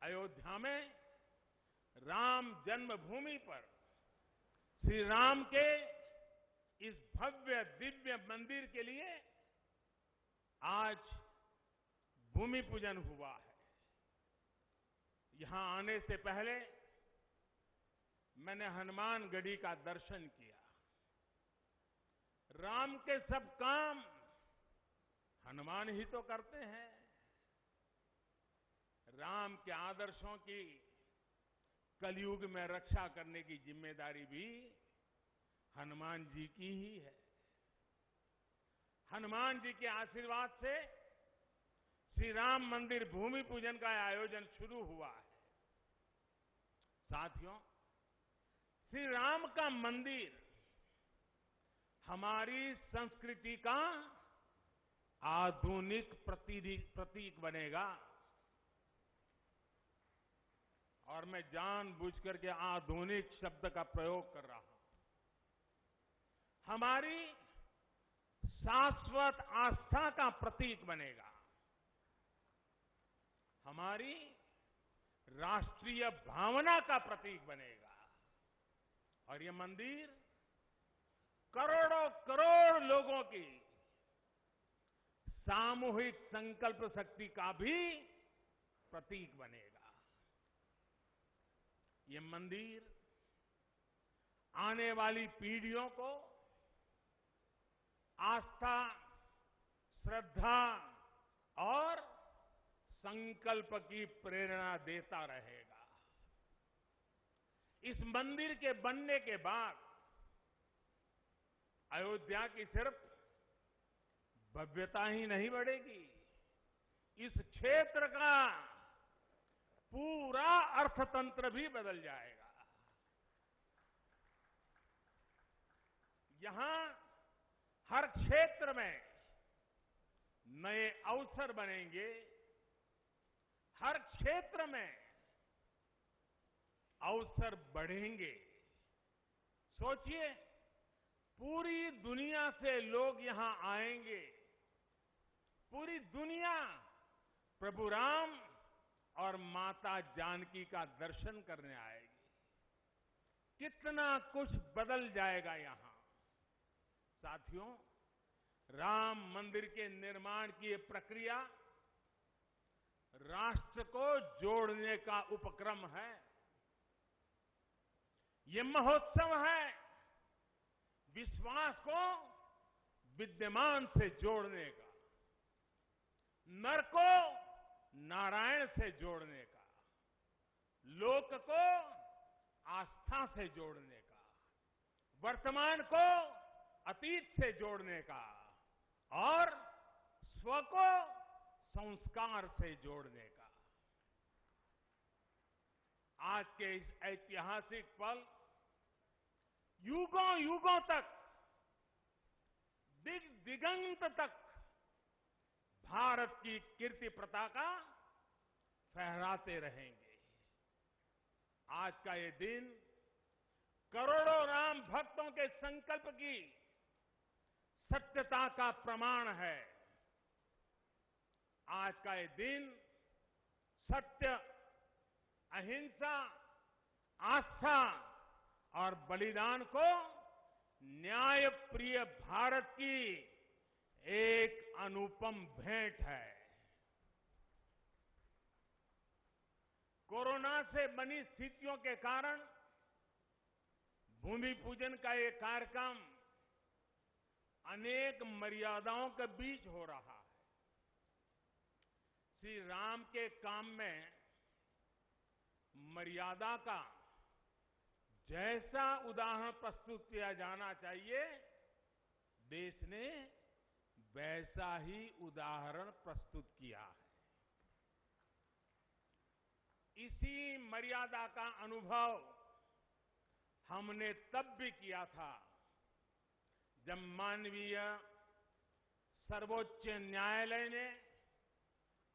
अयोध्या में राम जन्मभूमि पर श्री राम के इस भव्य दिव्य मंदिर के लिए आज भूमि पूजन हुआ है। यहां आने से पहले मैंने हनुमानगढ़ी का दर्शन किया। राम के सब काम हनुमान ही तो करते हैं। राम के आदर्शों की कलयुग में रक्षा करने की जिम्मेदारी भी हनुमान जी की ही है। हनुमान जी के आशीर्वाद से श्री राम मंदिर भूमि पूजन का आयोजन शुरू हुआ है। साथियों, श्री राम का मंदिर हमारी संस्कृति का आधुनिक प्रतीक बनेगा। और मैं जानबूझकर के आधुनिक शब्द का प्रयोग कर रहा हूं। हमारी शाश्वत आस्था का प्रतीक बनेगा। हमारी राष्ट्रीय भावना का प्रतीक बनेगा। और ये मंदिर करोड़ों करोड़ लोगों की सामूहिक संकल्प शक्ति का भी प्रतीक बनेगा। ये मंदिर आने वाली पीढ़ियों को आस्था, श्रद्धा और संकल्प की प्रेरणा देता रहेगा। इस मंदिर के बनने के बाद अयोध्या की सिर्फ भव्यता ही नहीं बढ़ेगी, इस क्षेत्र का पूरा अर्थतंत्र भी बदल जाएगा। यहां हर क्षेत्र में नए अवसर बनेंगे। हर क्षेत्र में अवसर बढ़ेंगे। सोचिए, पूरी दुनिया से लोग यहां आएंगे। पूरी दुनिया प्रभु राम और माता जानकी का दर्शन करने आएगी। कितना कुछ बदल जाएगा यहां। साथियों, राम मंदिर के निर्माण की ये प्रक्रिया राष्ट्र को जोड़ने का उपक्रम है। ये महोत्सव है विश्वास को विद्यमान से जोड़ने का, नर को नारायण से जोड़ने का, लोक को आस्था से जोड़ने का, वर्तमान को अतीत से जोड़ने का और स्व को संस्कार से जोड़ने का। आज के इस ऐतिहासिक पल युगों युगों तक, दिग दिगंत तक भारत की कीर्ति पताका फहराते रहेंगे। आज का ये दिन करोड़ों राम भक्तों के संकल्प की सत्यता का प्रमाण है। आज का ये दिन सत्य, अहिंसा, आस्था और बलिदान को न्याय प्रिय भारत की एक अनुपम भेंट है। कोरोना से बनी स्थितियों के कारण भूमि पूजन का ये कार्यक्रम अनेक मर्यादाओं के बीच हो रहा है। श्री राम के काम में मर्यादा का जैसा उदाहरण प्रस्तुत किया जाना चाहिए, देश ने वैसा ही उदाहरण प्रस्तुत किया है। इसी मर्यादा का अनुभव हमने तब भी किया था जब माननीय सर्वोच्च न्यायालय ने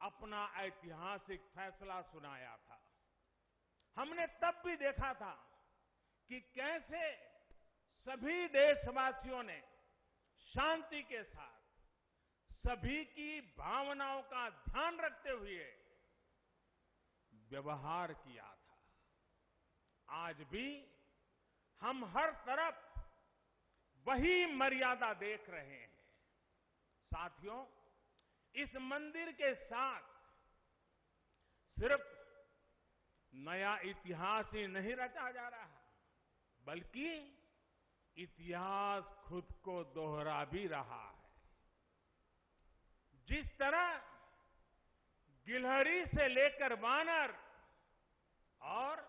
अपना ऐतिहासिक फैसला सुनाया था। हमने तब भी देखा था कि कैसे सभी देशवासियों ने शांति के साथ सभी की भावनाओं का ध्यान रखते हुए व्यवहार किया था। आज भी हम हर तरफ वही मर्यादा देख रहे हैं। साथियों, इस मंदिर के साथ सिर्फ नया इतिहास ही नहीं रचा जा रहा, बल्कि इतिहास खुद को दोहरा भी रहा है। जिस तरह गिलहरी से लेकर वानर और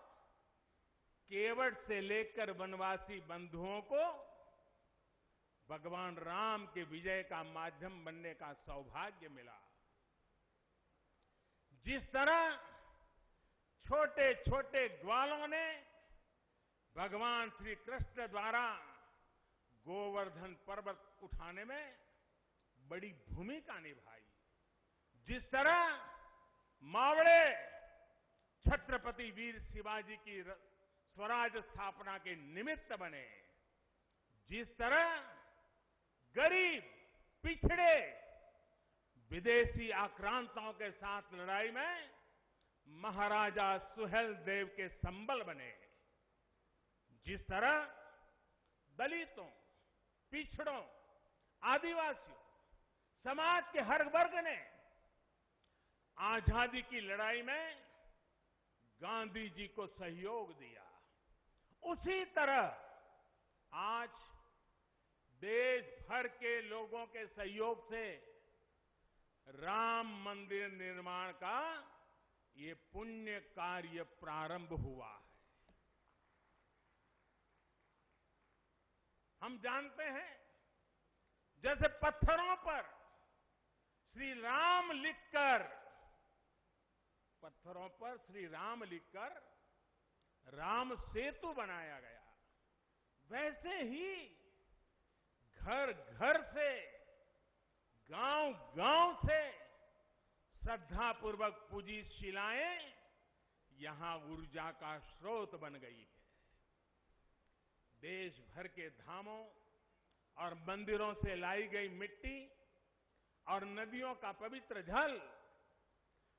केवट से लेकर वनवासी बंधुओं को भगवान राम के विजय का माध्यम बनने का सौभाग्य मिला, जिस तरह छोटे छोटे ग्वालों ने भगवान श्री कृष्ण द्वारा गोवर्धन पर्वत उठाने में बड़ी भूमिका निभाई, जिस तरह मावड़े छत्रपति वीर शिवाजी की स्वराज स्थापना के निमित्त बने, जिस तरह गरीब पिछड़े विदेशी आक्रांताओं के साथ लड़ाई में महाराजा सुहेल देव के संबल बने, जिस तरह दलितों, पिछड़ों, आदिवासियों, समाज के हर वर्ग ने आजादी की लड़ाई में गांधी जी को सहयोग दिया, उसी तरह आज देश भर के लोगों के सहयोग से राम मंदिर निर्माण का ये पुण्य कार्य प्रारंभ हुआ है। हम जानते हैं, जैसे पत्थरों पर श्री राम लिखकर राम सेतु बनाया गया, वैसे ही घर घर से, गांव गांव से श्रद्धापूर्वक पूजी शिलाएं यहां ऊर्जा का स्रोत बन गई है। देश भर के धामों और मंदिरों से लाई गई मिट्टी और नदियों का पवित्र जल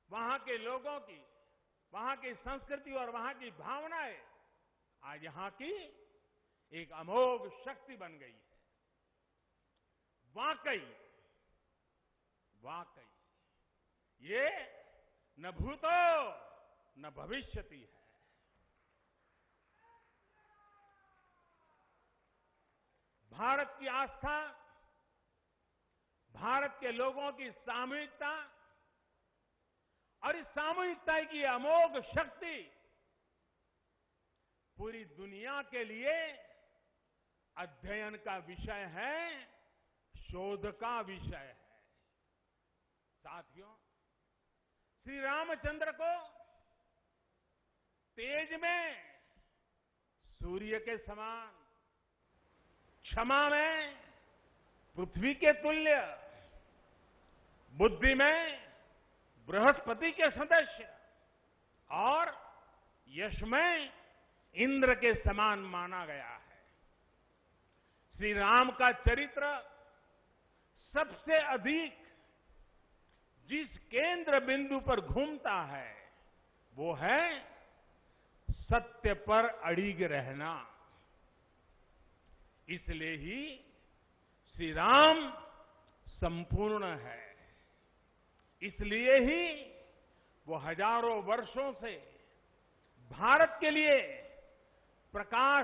वहां के लोगों की, वहां की संस्कृति और वहां की भावनाएं आज यहां की एक अमोघ शक्ति बन गई है। वाकई ये न भूतो न भविष्यति है। भारत की आस्था, भारत के लोगों की सामूहिकता और इस सामूहिकता की अमोघ शक्ति पूरी दुनिया के लिए अध्ययन का विषय है, शोध का विषय है। साथियों, श्री रामचंद्र को तेज में सूर्य के समान, क्षमा में पृथ्वी के तुल्य, बुद्धि में बृहस्पति के सदस्य और यश में इंद्र के समान माना गया है। श्री राम का चरित्र सबसे अधिक जिस केंद्र बिंदु पर घूमता है वो है सत्य पर अड़िग रहना। इसलिए ही श्री राम संपूर्ण है, इसलिए ही वो हजारों वर्षों से भारत के लिए प्रकाश